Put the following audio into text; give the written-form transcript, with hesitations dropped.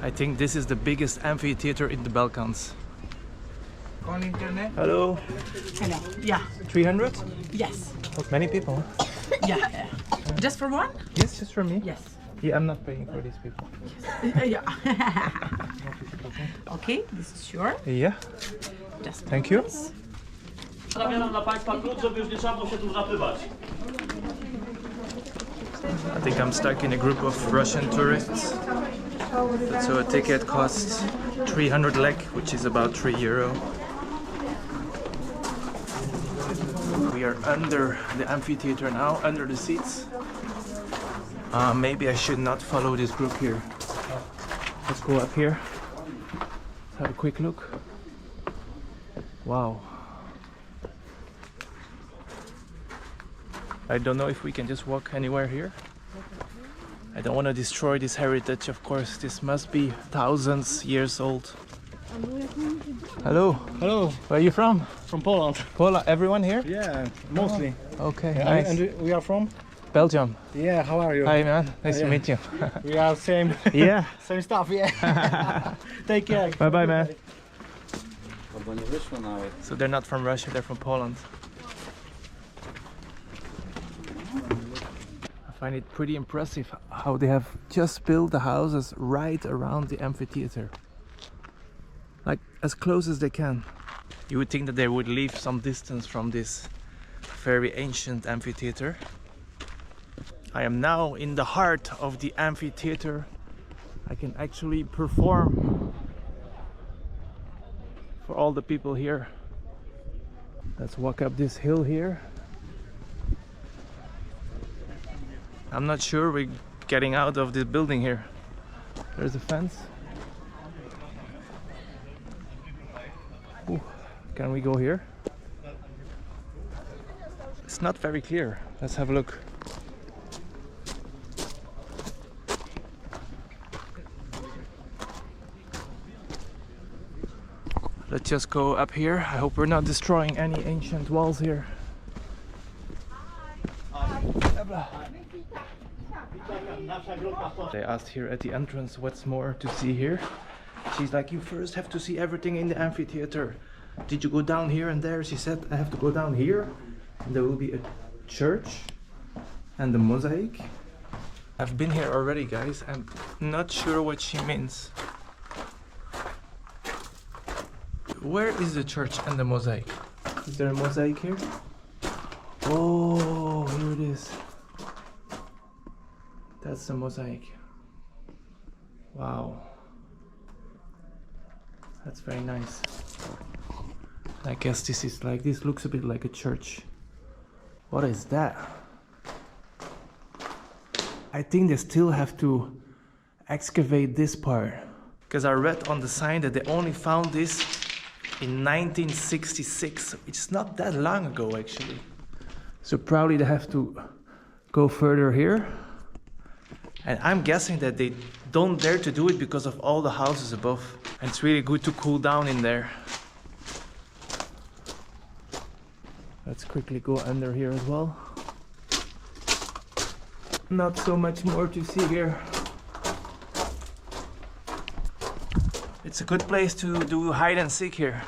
I think this is the biggest amphitheater in the Balkans. On internet? Hello. Hello. Yeah. 300? Yes. That's many people. Yeah. Just for one? Yes, just for me. Yes. Yeah, I'm not paying for these people. Yeah. Okay, this is sure. Yeah. Just Thank you. Zabieram dla Państwa klucz, żeby już nie trzeba było się tu zapywać. I think I'm stuck in a group of Russian tourists. So a ticket costs 300 lek, which is about €3. We are under the amphitheater now, under the seats. Maybe I should not follow this group here. Let's go up here. Let's have a quick look. Wow. I don't know if we can just walk anywhere here. I don't want to destroy this heritage, of course. This must be thousands years old. Hello. Hello, Where are you from? from Poland. Poland. Everyone here? Yeah, mostly. Okay, Yeah, nice. and we are from? Belgium. Yeah, how are you? Hi man, nice to Yeah. meet you. We are same Yeah. same stuff, yeah. Take care. Bye bye man. Bo nie wyszło nawet. So they're not from Russia, they're from Poland. I find it pretty impressive how they have just built the houses right around the amphitheater. Like as close as they can. You would think that they would leave some distance from this very ancient amphitheater. I am now in the heart of the amphitheater. I can actually perform for all the people here. Let's walk up this hill here. I'm not sure we're getting out of this building here. There's a fence. Ooh, can we go here? It's not very clear. Let's have a look. Let's just go up here. I hope we're not destroying any ancient walls here. They asked here at the entrance what's more to see here. She's like, you first have to see everything in the amphitheater. Did you go down here and there? She said, I have to go down here. And there will be a church and a mosaic. I've been here already, guys. I'm not sure what she means. Where is the church and the mosaic? Is there a mosaic here? Oh, here it is. That's the mosaic. Wow. That's very nice. I guess this is like, this looks a bit like a church. What is that? I think they still have to excavate this part. Because I read on the sign that they only found this in 1966, which is not that long ago actually. So probably they have to go further here. And I'm guessing that they don't dare to do it because of all the houses above. And it's really good to cool down in there. Let's quickly go under here as well. Not so much more to see here. It's a good place to do hide and seek here.